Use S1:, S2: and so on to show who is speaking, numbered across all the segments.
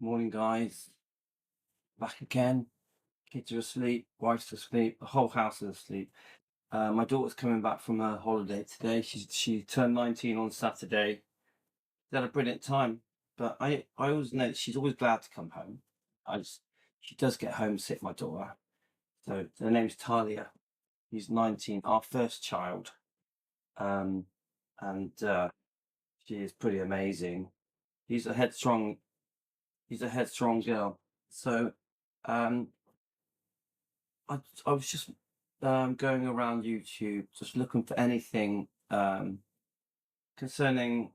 S1: Morning, guys. Back again. Kids are asleep, wife's asleep, the whole house is asleep. My daughter's coming back from her holiday today. She turned 19 on Saturday. She had a brilliant time, but I always know she's always glad to come home. She does get homesick, my daughter. So her name's Talia. She's 19, our first child, um, and she is pretty amazing. He's a headstrong. He's a headstrong girl. So. Um, I was just going around YouTube, just looking for anything concerning,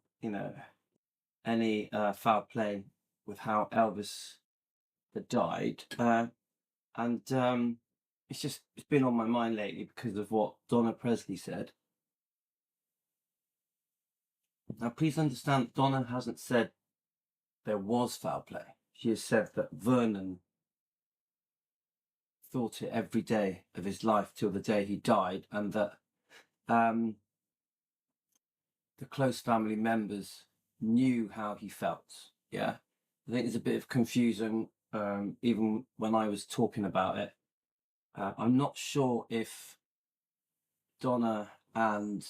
S1: any foul play with how Elvis had died, and it's been on my mind lately because of what Donna Presley said. Now, please understand, Donna hasn't said there was foul play. She has said that Vernon thought it every day of his life till the day he died, and that the close family members knew how he felt. Yeah, I think there's a bit of confusion even when I was talking about it. I'm not sure if Donna and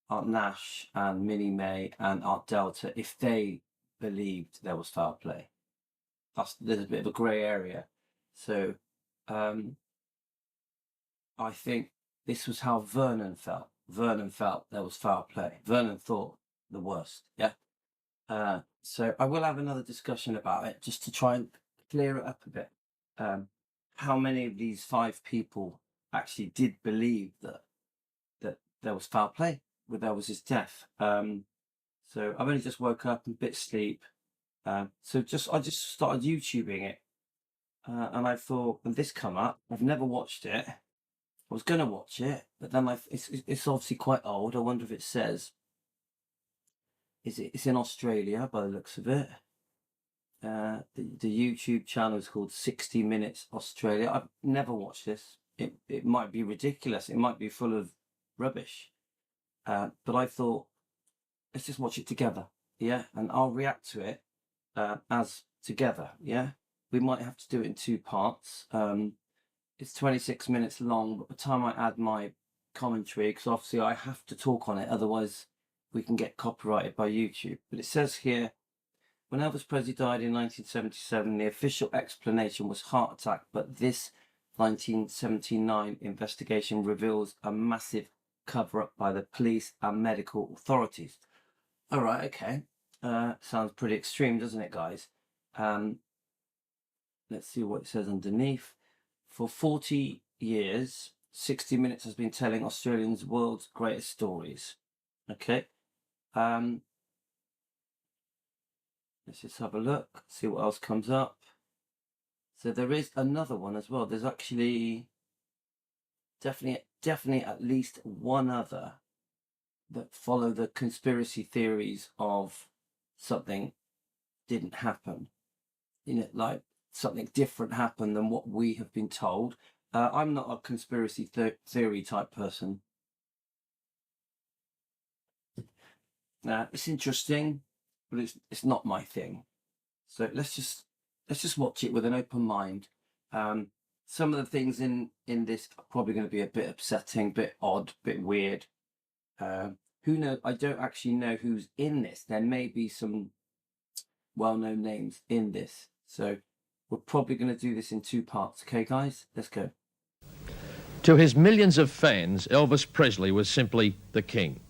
S1: Aunt Nash and Minnie May and Aunt Delta, if they believed there was foul play. There's a bit of a grey area. So I think this was how Vernon felt. Vernon felt there was foul play. Vernon thought the worst. Yeah. So I will have another discussion about it just to try and clear it up a bit. How many of these 5 people actually did believe that there was foul play with Elvis's death? So I've only just woke up, a bit sleep. So I just started YouTubing it. And I thought, and this come up, I've never watched it. I was going to watch it, but then it's obviously quite old. I wonder if it says, it's in Australia by the looks of it. The YouTube channel is called 60 Minutes Australia. I've never watched this. It might be ridiculous. It might be full of rubbish. But I thought, let's just watch it together. Yeah. And I'll react to it as together. Yeah. We might have to do it in 2 parts. It's 26 minutes long, but by the time I add my commentary, because obviously I have to talk on it, otherwise we can get copyrighted by YouTube. But it says here, when Elvis Presley died in 1977, the official explanation was heart attack, but this 1979 investigation reveals a massive cover-up by the police and medical authorities. All right, okay. Sounds pretty extreme, doesn't it, guys? Let's see what it says underneath. For 40 years, 60 Minutes has been telling Australians' world's greatest stories. Okay. Let's just have a look, see what else comes up. So there is another one as well. There's actually definitely at least one other that follow the conspiracy theories of something didn't happen. Like something different happened than what we have been told. I'm not a conspiracy theory type person. It's interesting, but it's not my thing. So let's just watch it with an open mind. Some of the things in this are probably going to be a bit upsetting, bit odd, bit weird. Who knows? I don't actually know who's in this. There may be some well-known names in this. So we're probably going to do this in 2 parts. Okay, guys? Let's go.
S2: To his millions of fans, Elvis Presley was simply the king.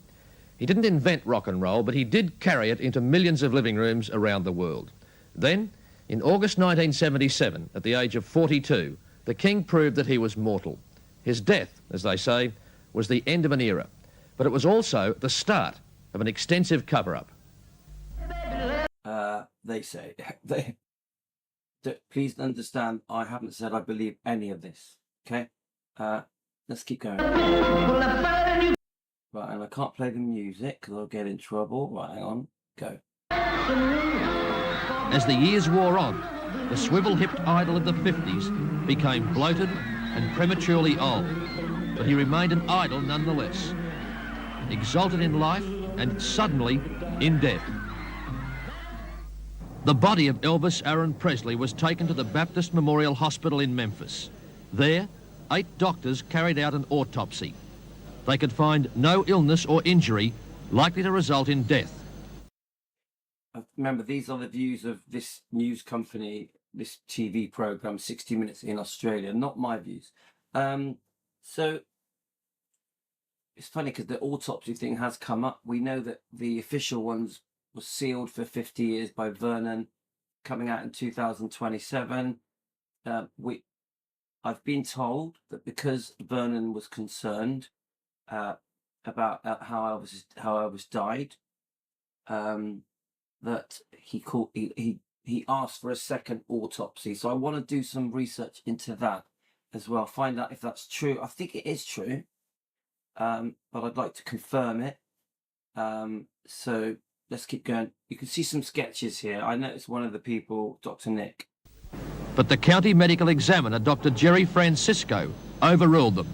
S2: He didn't invent rock and roll, but he did carry it into millions of living rooms around the world. Then, in August 1977, at the age of 42, the king proved that he was mortal. His death, as they say, was the end of an era, but it was also the start of an extensive cover-up.
S1: They say, please understand, I haven't said I believe any of this, okay? Let's keep going. Right, and I can't play the music because I'll get in trouble. Right, hang on, go.
S2: As the years wore on, the swivel-hipped idol of the 50s became bloated and prematurely old, but he remained an idol nonetheless, exalted in life and suddenly in death. The body of Elvis Aaron Presley was taken to the Baptist Memorial Hospital in Memphis. There, 8 doctors carried out an autopsy. They could find no illness or injury likely to result in death.
S1: Remember, these are the views of this news company, this TV program, 60 Minutes in Australia, not my views. So it's funny because the autopsy thing has come up. We know that the official ones were sealed for 50 years by Vernon, coming out in 2027. I've been told that because Vernon was concerned about how Elvis died, that he asked for a second autopsy. So I want to do some research into that as well, find out if that's true. I think it is true, but I'd like to confirm it. So let's keep going. You can see some sketches here. I noticed one of the people, Dr. Nick.
S2: But the county medical examiner, Dr. Jerry Francisco, overruled them,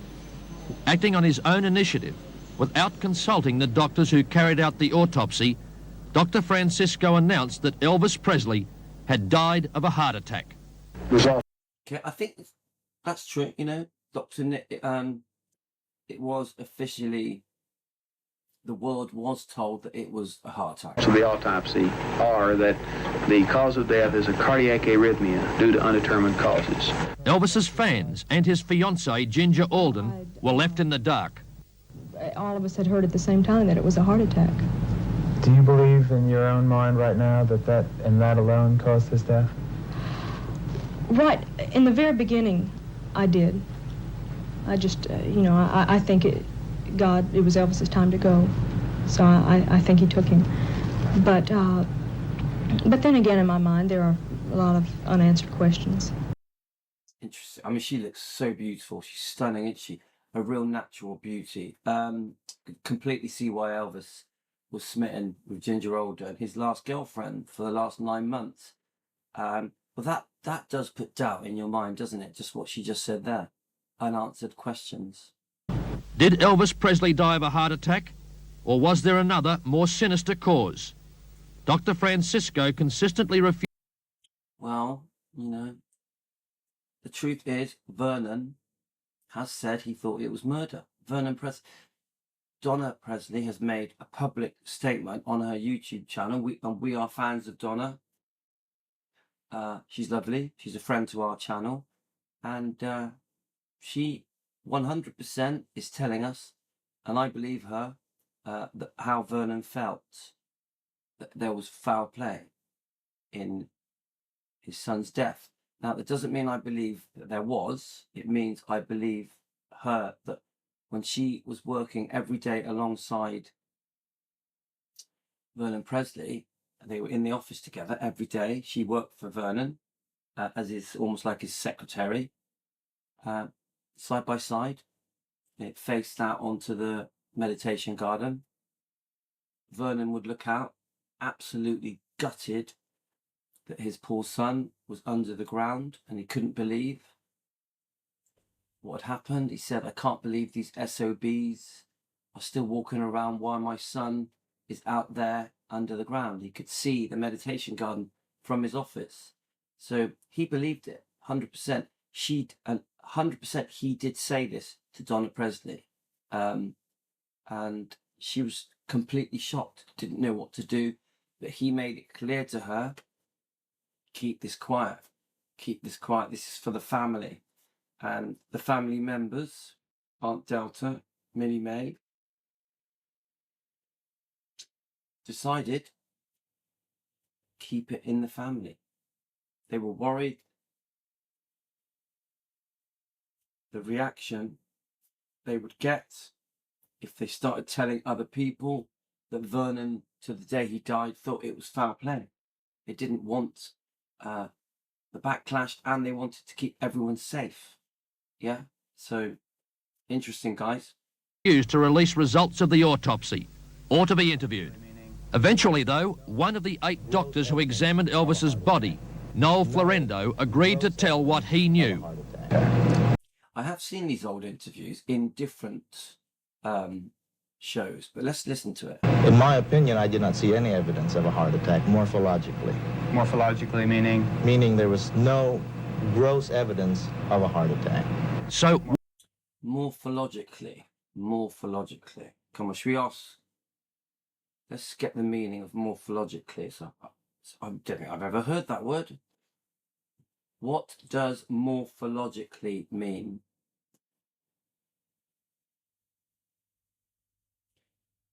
S2: acting on his own initiative. Without consulting the doctors who carried out the autopsy, Dr. Francisco announced that Elvis Presley had died of a heart attack.
S1: Okay, I think that's true. You know, Dr. Nick, it was officially, the world was told that it was a heart attack.
S3: So the autopsy are that the cause of death is a cardiac arrhythmia due to undetermined causes.
S2: Elvis's fans and his fiancée, Ginger Alden, were left in the dark.
S4: All of us had heard at the same time that it was a heart attack.
S5: Do you believe in your own mind right now that that alone caused his death?
S4: Right, in the very beginning, I did. I just, I think it was Elvis's time to go, so I think he took him. But then again, in my mind, there are a lot of unanswered questions.
S1: Interesting. I mean, she looks so beautiful. She's stunning, isn't she? A real natural beauty. Completely see why Elvis was smitten with Ginger Alden, his last girlfriend for the last 9 months. But that does put doubt in your mind, doesn't it? Just what she just said there. Unanswered questions.
S2: Did Elvis Presley die of a heart attack? Or was there another, more sinister cause? Dr. Francisco consistently refused.
S1: Well, the truth is, Vernon has said he thought it was murder. Vernon Presley. Donna Presley has made a public statement on her YouTube channel. We are fans of Donna. She's lovely. She's a friend to our channel. And she 100% is telling us, and I believe her, that how Vernon felt, that there was foul play in his son's death. Now, that doesn't mean I believe that there was. It means I believe her, that when she was working every day alongside Vernon Presley, they were in the office together every day. She worked for Vernon as almost like his secretary, side by side. It faced out onto the meditation garden. Vernon would look out, absolutely gutted that his poor son was under the ground, and he couldn't believe what had happened. He said, "I can't believe these SOBs are still walking around while my son is out there under the ground." He could see the meditation garden from his office. So he believed it, 100%. 100% he did say this to Donna Presley. And she was completely shocked, didn't know what to do. But he made it clear to her, keep this quiet. Keep this quiet. This is for the family. And the family members, Aunt Delta, Minnie Mae, decided keep it in the family. They were worried the reaction they would get if they started telling other people that Vernon, to the day he died, thought it was foul play. They didn't want the backlash, and they wanted to keep everyone safe. Yeah, so interesting, guys.
S2: Used to release results of the autopsy, or to be interviewed. Eventually, though, one of the 8 doctors who examined Elvis's body, Noel Florendo, agreed to tell what he knew.
S1: I have seen these old interviews in different shows, but let's listen to it.
S6: In my opinion, I did not see any evidence of a heart attack morphologically.
S3: Morphologically meaning?
S6: Meaning there was no gross evidence of a heart attack.
S2: So,
S1: Morphologically. Come on, should we ask? Let's get the meaning of morphologically. So I don't think I've ever heard that word. What does morphologically mean?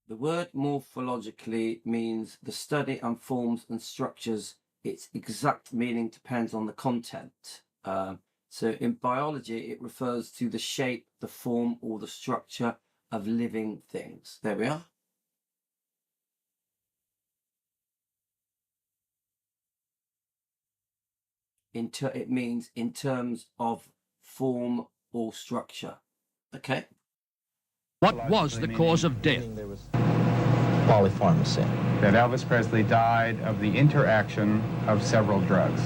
S1: The word morphologically means the study and forms and structures. Its exact meaning depends on the content. So in biology, it refers to the shape, the form, or the structure of living things. There we are. It means in terms of form or structure. Okay.
S2: what was the cause of death?
S6: Meaning there was polypharmacy.
S3: That Elvis Presley died of the interaction of several drugs.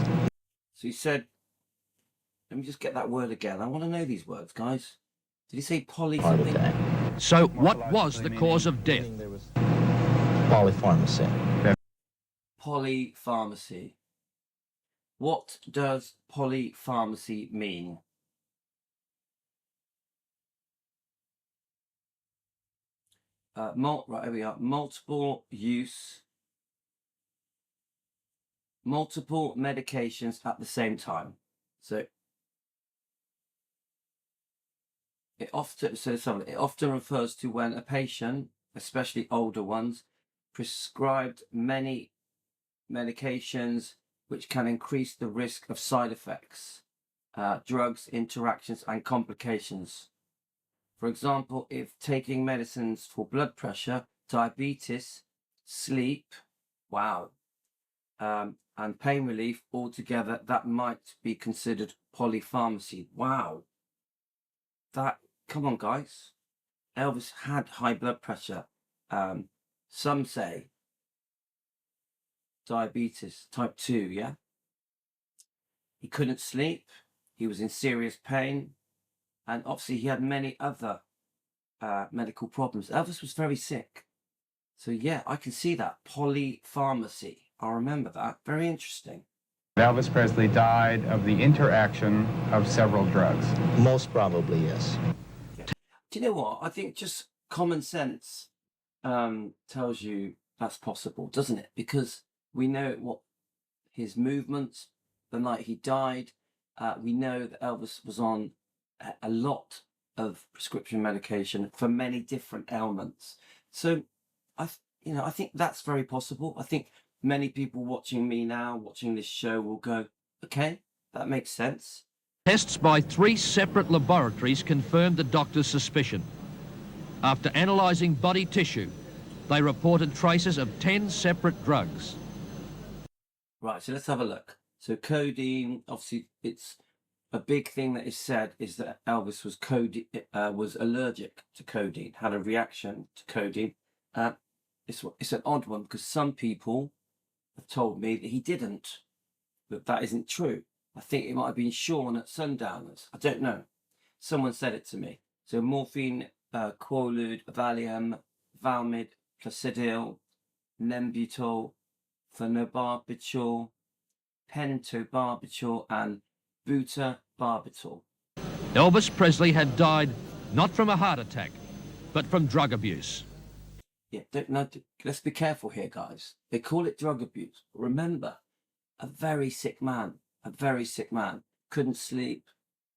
S1: So he said, let me just get that word again. I want to know these words, guys. Did he say poly
S6: Heart
S1: something?
S6: attack.
S2: So, what was the cause of death?
S6: Meaning there was polypharmacy.
S1: Polypharmacy. What does polypharmacy mean? Right, here we are. Multiple use. Multiple medications at the same time. So it often refers to when a patient, especially older ones, prescribed many medications which can increase the risk of side effects, drugs, interactions, and complications. For example, if taking medicines for blood pressure, diabetes, sleep, and pain relief altogether, that might be considered polypharmacy. Wow. Come on, guys. Elvis had high blood pressure. Some say diabetes type 2, yeah? He couldn't sleep. He was in serious pain. And obviously he had many other medical problems. Elvis was very sick. So yeah, I can see that. Polypharmacy. I remember that. Very interesting.
S3: Elvis Presley died of the interaction of several drugs.
S6: Most probably, yes.
S1: Do you know what? I think just common sense tells you that's possible, doesn't it? Because we know what his movements, the night he died, we know that Elvis was on a lot of prescription medication for many different ailments. So I think that's very possible. I think many people watching me now, watching this show, will go, okay, that makes sense.
S2: Tests by 3 separate laboratories confirmed the doctor's suspicion. After analysing body tissue, they reported traces of 10 separate drugs.
S1: Right, so let's have a look. So codeine, obviously, it's a big thing that is said is that Elvis was allergic to codeine, had a reaction to codeine. It's an odd one because some people have told me that he didn't, but that isn't true. I think it might have been Sean at Sundowners. I don't know. Someone said it to me. So morphine, Quaalude, Valium, Valmid, Placidil, Nembutal, Phenobarbital, Pentobarbital, and Butabarbital.
S2: Elvis Presley had died not from a heart attack, but from drug abuse.
S1: Yeah, let's be careful here, guys. They call it drug abuse. Remember, a very sick man, couldn't sleep,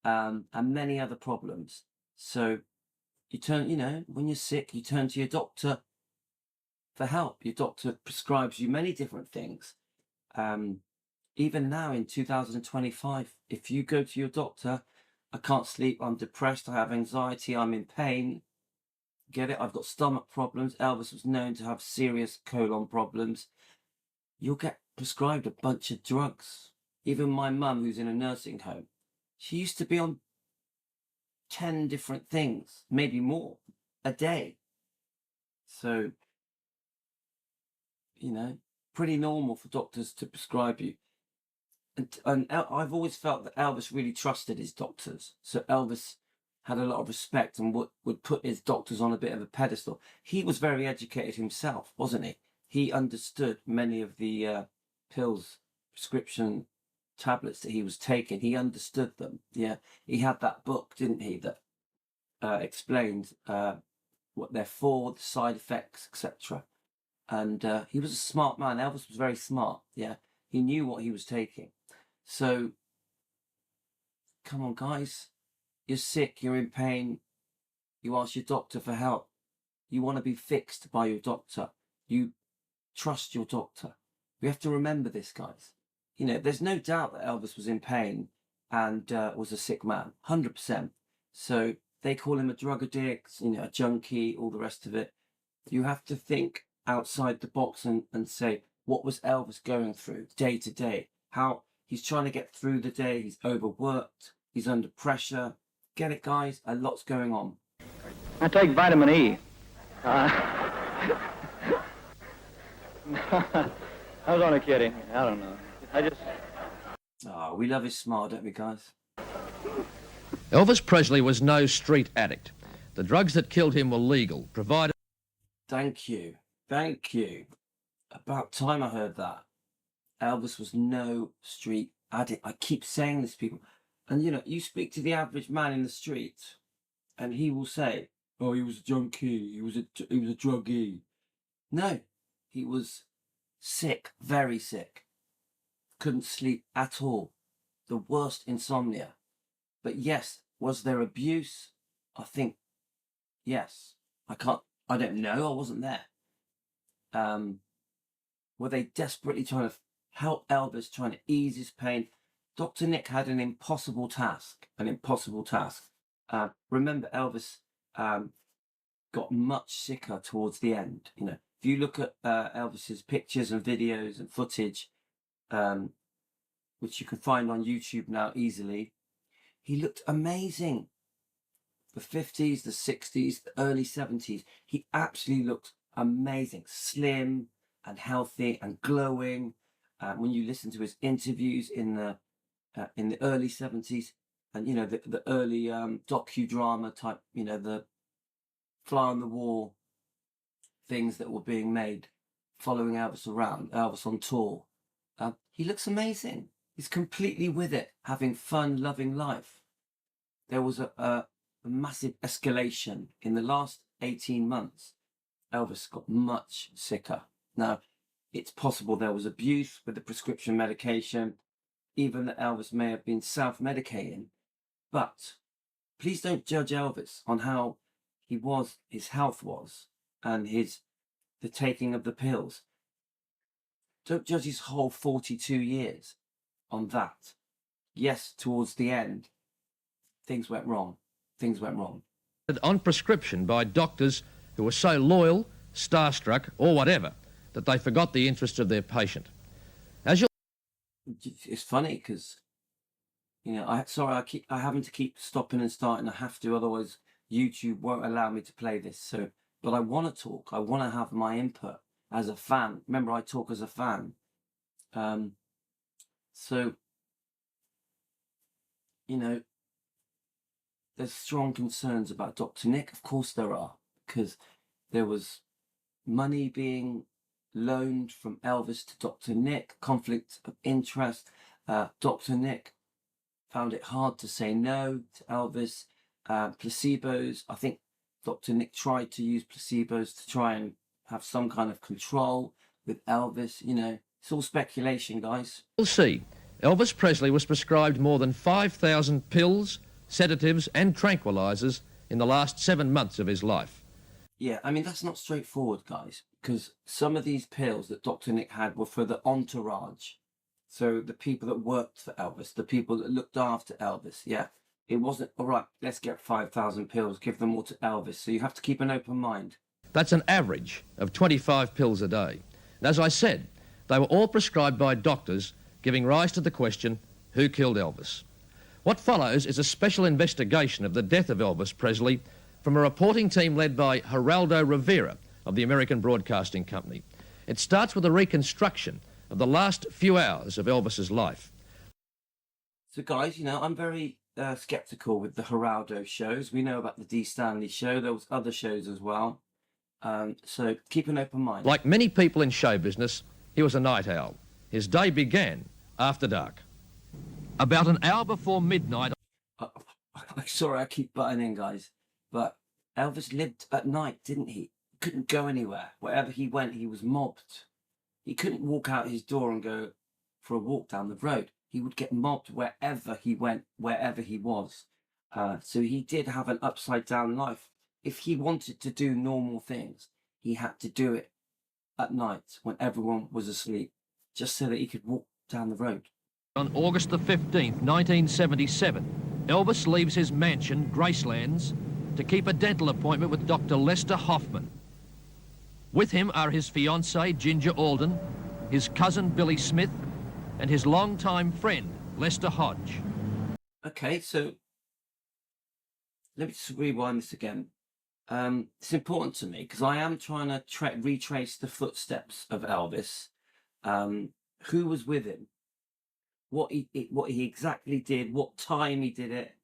S1: and many other problems. So you turn, when you're sick, you turn to your doctor for help. Your doctor prescribes you many different things. Even now in 2025, if you go to your doctor, I can't sleep, I'm depressed, I have anxiety, I'm in pain, get it? I've got stomach problems. Elvis was known to have serious colon problems. You'll get prescribed a bunch of drugs. Even my mum, who's in a nursing home, she used to be on 10 different things, maybe more, a day. So, pretty normal for doctors to prescribe you. And I've always felt that Elvis really trusted his doctors. So Elvis had a lot of respect and would put his doctors on a bit of a pedestal. He was very educated himself, wasn't he? He understood many of the pills prescription tablets that he was taking, he understood them. Yeah, he had that book, didn't he, that explained what they're for, the side effects, etc. And he was a smart man. Elvis was very smart. Yeah, he knew what he was taking. So, come on, guys. You're sick, you're in pain. You ask your doctor for help. You want to be fixed by your doctor. You trust your doctor. We have to remember this, guys. You know, there's no doubt that Elvis was in pain and was a sick man, 100%. So they call him a drug addict, you know, a junkie, all the rest of it. You have to think outside the box and say, what was Elvis going through day to day? How he's trying to get through the day. He's overworked. He's under pressure. Get it, guys? A lot's going on.
S7: I take vitamin E. I was only kidding. I don't know.
S1: Oh, we love his smile, don't we, guys?
S2: Elvis Presley was no street addict. The drugs that killed him were legal, provided...
S1: Thank you. Thank you. About time I heard that. Elvis was no street addict. I keep saying this, people. And, you know, you speak to the average man in the street, and he will say, oh, he was a junkie, he was a druggie. No, he was sick, very sick. Couldn't sleep at all. The worst insomnia. But yes, was there abuse? I think, yes. I don't know, I wasn't there. Were they desperately trying to help Elvis, trying to ease his pain? Dr. Nick had an impossible task. Remember, Elvis got much sicker towards the end. You know, if you look at Elvis's pictures and videos and footage, which you can find on YouTube now easily, he looked amazing. The 50s, the 60s, the early 70s, he absolutely looked amazing, slim and healthy and glowing. When you listen to his interviews in the early 70s, and you know the early docudrama type, you know, the fly on the wall things that were being made following Elvis around, Elvis on tour, he looks amazing. He's completely with it, having fun, loving life. There was a massive escalation in the last 18 months. Elvis got much sicker. Now, it's possible there was abuse with the prescription medication, even that Elvis may have been self-medicating. But please don't judge Elvis on how he was, his health was, and the taking of the pills. Don't judge his whole 42 years on that. Yes, towards the end, things went wrong.
S2: On prescription by doctors who were so loyal, starstruck, or whatever, that they forgot the interests of their patient.
S1: It's funny because, you know, I having to keep stopping and starting. I have to, otherwise YouTube won't allow me to play this. So, but I want to talk. I want to have my input as a fan. Remember, I talk as a fan. So, you know, there's strong concerns about Dr. Nick. Of course there are, because there was money being loaned from Elvis to Dr. Nick, conflict of interest. Dr. Nick found it hard to say no to Elvis. Placebos, I think Dr. Nick tried to use placebos to try and have some kind of control with Elvis. You know, it's all speculation, guys.
S2: We'll see. Elvis Presley was prescribed more than 5,000 pills, sedatives and tranquilizers in the last 7 months of his life.
S1: Yeah, I mean, that's not straightforward, guys, because some of these pills that Dr. Nick had were for the entourage. So the people that worked for Elvis, the people that looked after Elvis, yeah. It wasn't, all right, let's get 5,000 pills, give them all to Elvis. So you have to keep an open mind.
S2: That's an average of 25 pills a day. And as I said, they were all prescribed by doctors, giving rise to the question, who killed Elvis? What follows is a special investigation of the death of Elvis Presley from a reporting team led by Geraldo Rivera of the American Broadcasting Company. It starts with a reconstruction of the last few hours of Elvis's life.
S1: So guys, you know, I'm very skeptical with the Geraldo shows. We know about the D. Stanley show. There was other shows as well. So keep an open mind.
S2: Like many people in show business, he was a night owl. His day began After Dark. About an hour before midnight...
S1: Sorry, I keep butting in, guys, but Elvis lived at night, didn't he? Couldn't go anywhere. Wherever he went, he was mobbed. He couldn't walk out his door and go for a walk down the road. He would get mobbed wherever he went, wherever he was. So he did have an upside down life. If he wanted to do normal things, he had to do it at night when everyone was asleep, just so that he could walk down the road.
S2: On August the 15th, 1977, Elvis leaves his mansion, Gracelands, to keep a dental appointment with Dr. Lester Hoffman. With him are his fiancée, Ginger Alden, his cousin, Billy Smith, and his longtime friend, Lester Hodge.
S1: Okay, so let me just rewind this again. It's important to me because I am trying to retrace the footsteps of Elvis. Who was with him? What he exactly did? What time he did it?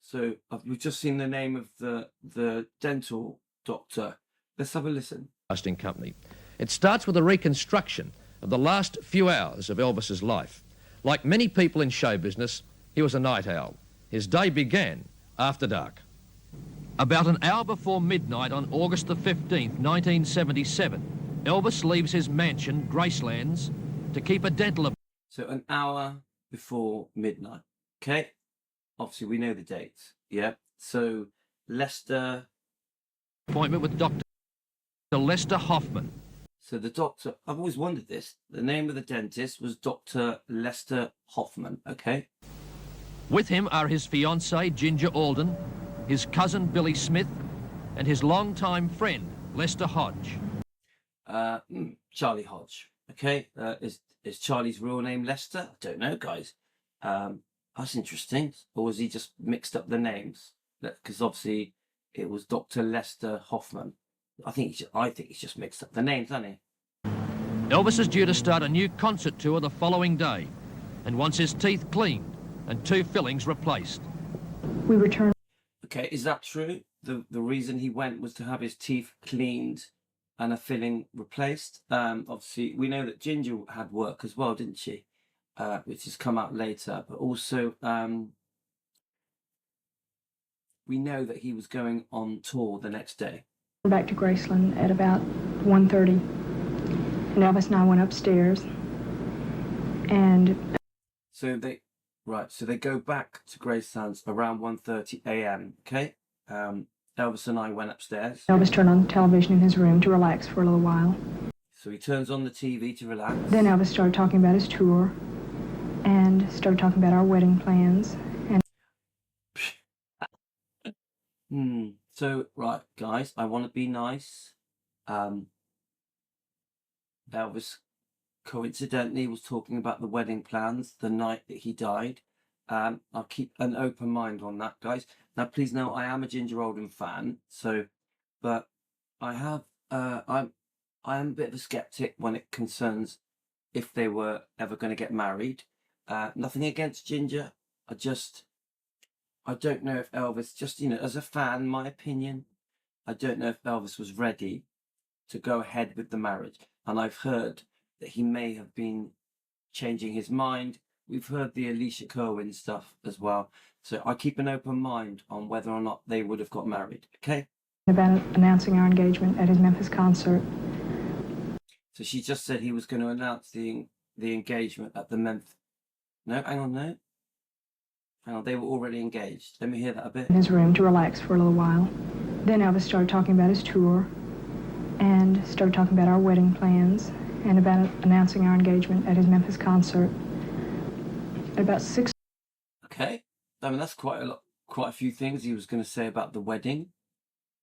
S1: So we've just seen the name of the dental doctor. Let's have a listen.
S2: Company. It starts with a reconstruction of the last few hours of Elvis's life. Like many people in show business, he was a night owl. His day began after dark. About an hour before midnight on August the 15th, 1977, Elvis leaves his mansion, Gracelands, to keep a dental appointment.
S1: So an hour before midnight. Okay. Obviously, we know the dates. Yeah. So Lester...
S2: appointment with Dr. Lester Hoffman.
S1: So the doctor... I've always wondered this. The name of the dentist was Dr. Lester Hoffman. Okay.
S2: With him are his fiancée, Ginger Alden, his cousin, Billy Smith, and his longtime friend, Lester Hodge.
S1: Charlie Hodge. Okay. Is Charlie's real name Lester? I don't know, guys. That's interesting. Or was he just mixed up the names? Because obviously it was Dr. Lester Hoffman. I think he's just mixed up the names, hasn't he?
S2: Elvis is due to start a new concert tour the following day and wants his teeth cleaned and 2 fillings replaced.
S4: We returned.
S1: Okay, is that true? The reason he went was to have his teeth cleaned and a filling replaced. Obviously, we know that Ginger had work as well, didn't she? Which has come out later. But also, we know that he was going on tour the next day.
S4: Back to Graceland at about 1:30, and Elvis and I went upstairs, and
S1: so they go back to Gracelands around 1:30 a.m. Okay, Elvis and I went upstairs.
S4: Elvis turned on the television in his room to relax for a little while.
S1: So he turns on the TV to relax.
S4: Then Elvis started talking about his tour, and started talking about our wedding plans. And
S1: So, right, guys, I want to be nice. Elvis coincidentally was talking about the wedding plans the night that he died. I'll keep an open mind on that, guys. Now, please know I am a Ginger Alden fan, but I am a bit of a skeptic when it concerns if they were ever going to get married. Nothing against Ginger. I don't know if Elvis, just, as a fan, my opinion, I don't know if Elvis was ready to go ahead with the marriage. And I've heard that he may have been changing his mind. We've heard the Alicia Kerwin stuff as well. So I keep an open mind on whether or not they would have got married, okay?
S4: About announcing our engagement at his Memphis concert.
S1: So she just said he was going to announce the engagement at the Memphis... No, hang on, no. Hang on, they were already engaged. Let me hear that a bit.
S4: In his room to relax for a little while. Then Elvis started talking about his tour, and started talking about our wedding plans, and about announcing our engagement at his Memphis concert. At about 6.
S1: Okay, I mean that's quite a few things he was going to say about the wedding.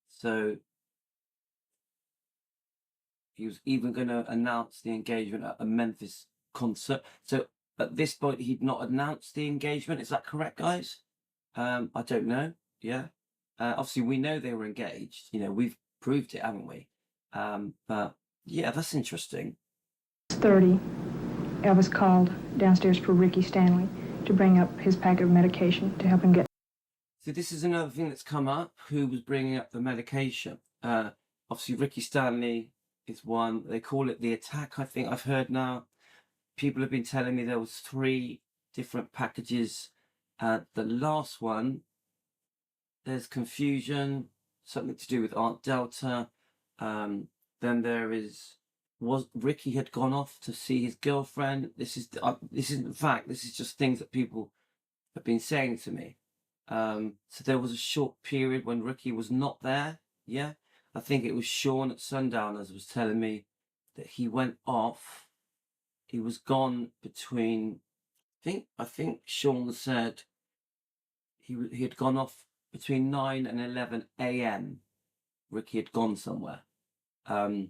S1: So he was even going to announce the engagement at a Memphis concert. So at this point, he'd not announced the engagement. Is that correct, guys? I don't know. Yeah. Obviously, we know they were engaged. We've proved it, haven't we? But yeah, that's interesting.
S4: 30, Elvis called downstairs for Ricky Stanley to bring up his packet of medication to help him get.
S1: So this is another thing that's come up. Who was bringing up the medication? Obviously, Ricky Stanley is one. They call it the attack, I think I've heard now. people have been telling me there was 3 different packages. The last one, there's confusion, something to do with Aunt Delta. Then was Ricky had gone off to see his girlfriend. This isn't fact. This is just things that people have been saying to me. So there was a short period when Ricky was not there. Yeah, I think it was Sean at Sundowners was telling me that he went off. He was gone between. I think Sean said he had gone off between 9 and 11 a.m. Ricky had gone somewhere. I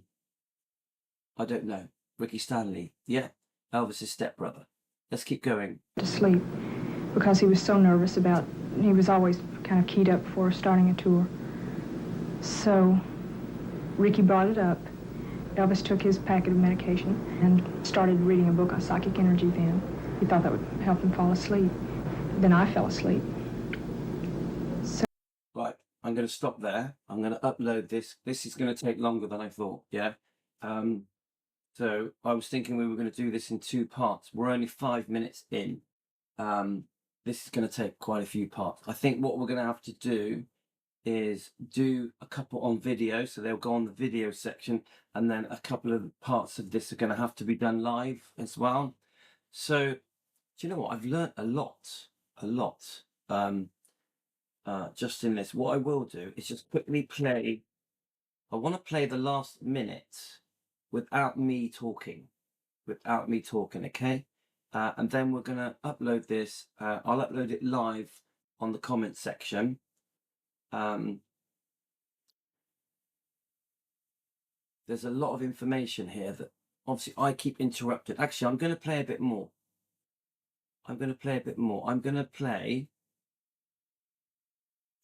S1: don't know. Ricky Stanley. Yeah, Elvis's stepbrother. Let's keep going.
S4: To sleep because he was so nervous about. He was always kind of keyed up before starting a tour. So Ricky brought it up. Elvis took his packet of medication and started reading a book on psychic energy then. He thought that would help him fall asleep. Then I fell asleep.
S1: Right, I'm going to stop there. I'm going to upload this. This is going to take longer than I thought, yeah? So I was thinking we were going to do this in 2 parts. We're only 5 minutes in. This is going to take quite a few parts. I think what we're going to have to do is do a couple on video, so they'll go on the video section, and then a couple of parts of this are going to have to be done live as well. So, do you know what? I've learned a lot, just in this. What I will do is just quickly play. I want to play the last minute without me talking, okay? And then we're going to upload this. I'll upload it live on the comment section. There's a lot of information here that obviously I keep interrupted. Actually, I'm going to play a bit more. I'm going to play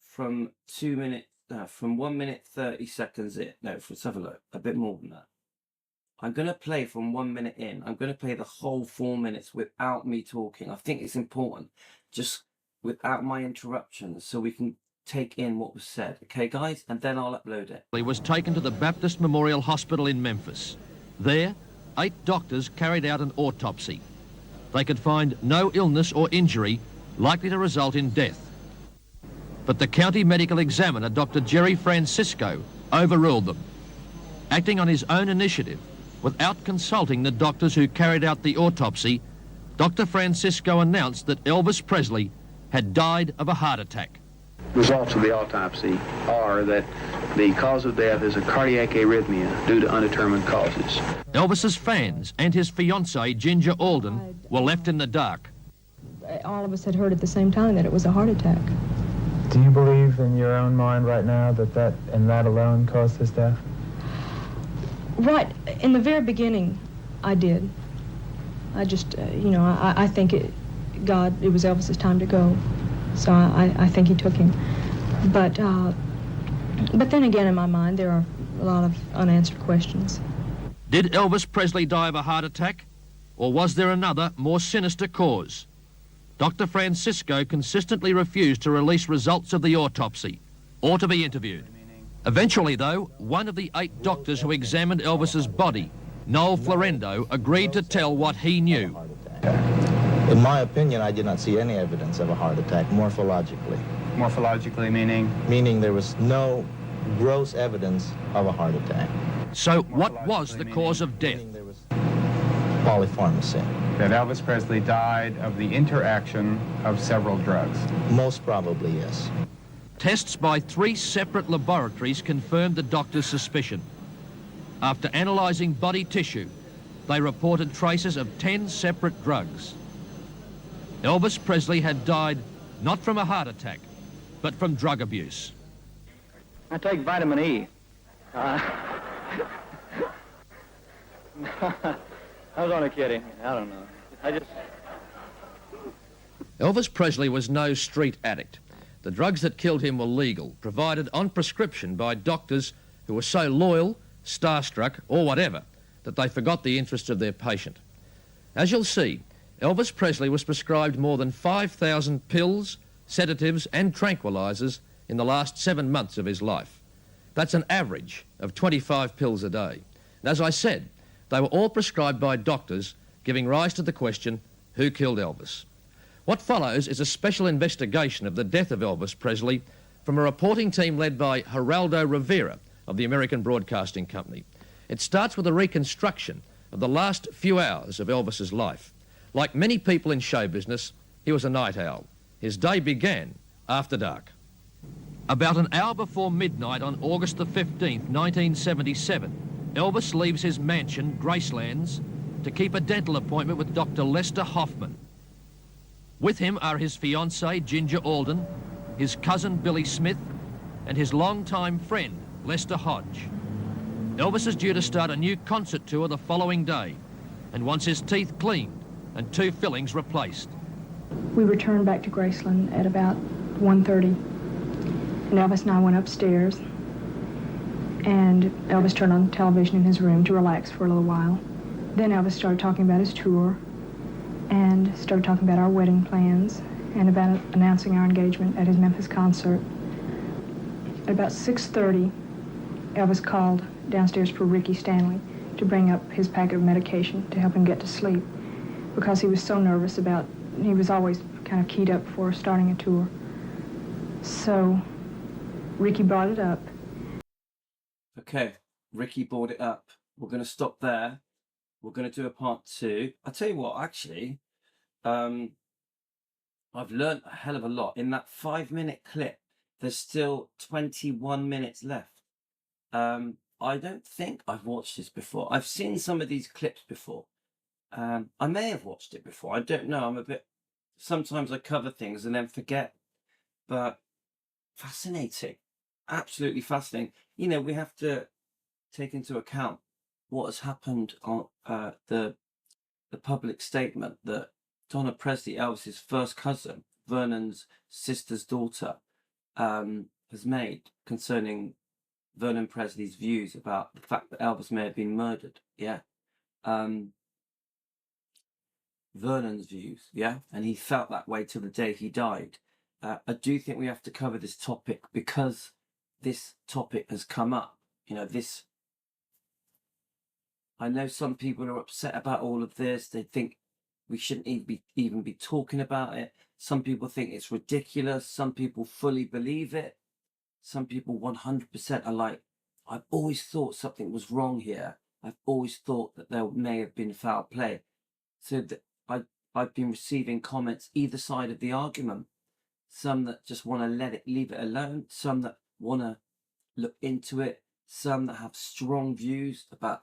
S1: from 2 minutes, from 1 minute 30 seconds in. No, let's have a look. A bit more than that. I'm going to play from 1 minute in. I'm going to play the whole 4 minutes without me talking. I think it's important, just without my interruptions, so we can take in what was said. Okay, guys? And then I'll upload it.
S2: He was taken to the Baptist Memorial Hospital in Memphis. There, 8 doctors carried out an autopsy. They could find no illness or injury likely to result in death. But the county medical examiner, Dr. Jerry Francisco, overruled them. Acting on his own initiative, without consulting the doctors who carried out the autopsy, Dr. Francisco announced that Elvis Presley had died of a heart attack.
S3: Results of the autopsy are that the cause of death is a cardiac arrhythmia due to undetermined causes.
S2: Elvis's fans and his fiancée, Ginger Alden, were left in the dark.
S4: All of us had heard at the same time that it was a heart attack.
S5: Do you believe in your own mind right now that that alone caused his death?
S4: Right, in the very beginning, I did. I just, I think it was Elvis's time to go. So I think he took him. But then again, in my mind, there are a lot of unanswered questions.
S2: Did Elvis Presley die of a heart attack? Or was there another, more sinister cause? Dr. Francisco consistently refused to release results of the autopsy or to be interviewed. Eventually, though, one of the 8 doctors who examined Elvis's body, Noel Florendo, agreed to tell what he knew.
S6: In my opinion, I did not see any evidence of a heart attack morphologically.
S5: Morphologically meaning?
S6: Meaning there was no gross evidence of a heart attack.
S2: So what was the cause of death?
S6: Meaning there was polypharmacy.
S8: That Elvis Presley died of the interaction of several drugs.
S6: Most probably, yes.
S2: Tests by 3 separate laboratories confirmed the doctor's suspicion. After analysing body tissue, they reported traces of 10 separate drugs. Elvis Presley had died not from a heart attack, but from drug abuse.
S7: I take vitamin E. I was only kidding. I don't know.
S2: Elvis Presley was no street addict. The drugs that killed him were legal, provided on prescription by doctors who were so loyal, starstruck, or whatever, that they forgot the interests of their patient. As you'll see, Elvis Presley was prescribed more than 5,000 pills, sedatives, and tranquilizers in the last 7 months of his life. That's an average of 25 pills a day. And as I said, they were all prescribed by doctors giving rise to the question, who killed Elvis? What follows is a special investigation of the death of Elvis Presley from a reporting team led by Geraldo Rivera of the American Broadcasting Company. It starts with a reconstruction of the last few hours of Elvis's life. Like many people in show business, he was a night owl. His day began after dark. About an hour before midnight on August the 15th, 1977, Elvis leaves his mansion, Gracelands, to keep a dental appointment with Dr. Lester Hoffman. With him are his fiancée, Ginger Alden, his cousin, Billy Smith, and his longtime friend, Lester Hodge. Elvis is due to start a new concert tour the following day and wants his teeth cleaned and 2 fillings replaced.
S4: We returned back to Graceland at about 1:30, and Elvis and I went upstairs, and Elvis turned on the television in his room to relax for a little while. Then Elvis started talking about his tour and started talking about our wedding plans and about announcing our engagement at his Memphis concert. At about 6:30, Elvis called downstairs for Ricky Stanley to bring up his packet of medication to help him get to sleep because he was so nervous about, he was always kind of keyed up for starting a tour. So Ricky brought it up.
S1: Okay, Ricky brought it up. We're going to stop there. We're going to do a part 2. I'll tell you what, actually, I've learned a hell of a lot. In that 5-minute clip, there's still 21 minutes left. I don't think I've watched this before. I've seen some of these clips before. I may have watched it before. I don't know. I'm a bit... Sometimes I cover things and then forget. But fascinating. Absolutely fascinating. You know, we have to take into account what has happened on the public statement that Donna Presley, Elvis's first cousin, Vernon's sister's daughter, has made concerning Vernon Presley's views about the fact that Elvis may have been murdered. Yeah. Vernon's views. Yeah. And he felt that way till the day he died. I do think we have to cover this topic because this topic has come up. You know, this... I know some people are upset about all of this. They think we shouldn't even be talking about it. Some people think it's ridiculous. Some people fully believe it. Some people 100% are like, I've always thought something was wrong here. I've always thought that there may have been foul play. So that I've been receiving comments either side of the argument. Some that just want to leave it alone. Some that want to look into it. Some that have strong views about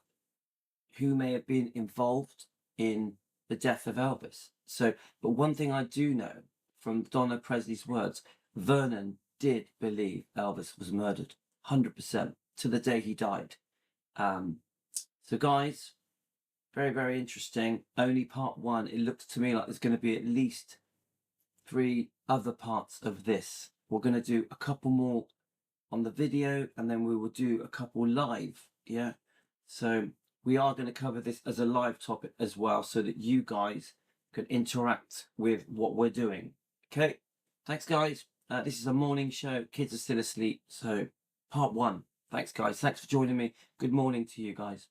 S1: who may have been involved in the death of Elvis. So, but one thing I do know from Donna Presley's words, Vernon did believe Elvis was murdered, 100%, to the day he died. So guys, very, very interesting. Only part 1. It looks to me like there's going to be at least 3 other parts of this. We're going to do a couple more on the video, and then we will do a couple live. Yeah. So we are going to cover this as a live topic as well, so that you guys can interact with what we're doing. Okay. Thanks, guys. This is a morning show. Kids are still asleep. So part 1. Thanks, guys. Thanks for joining me. Good morning to you guys.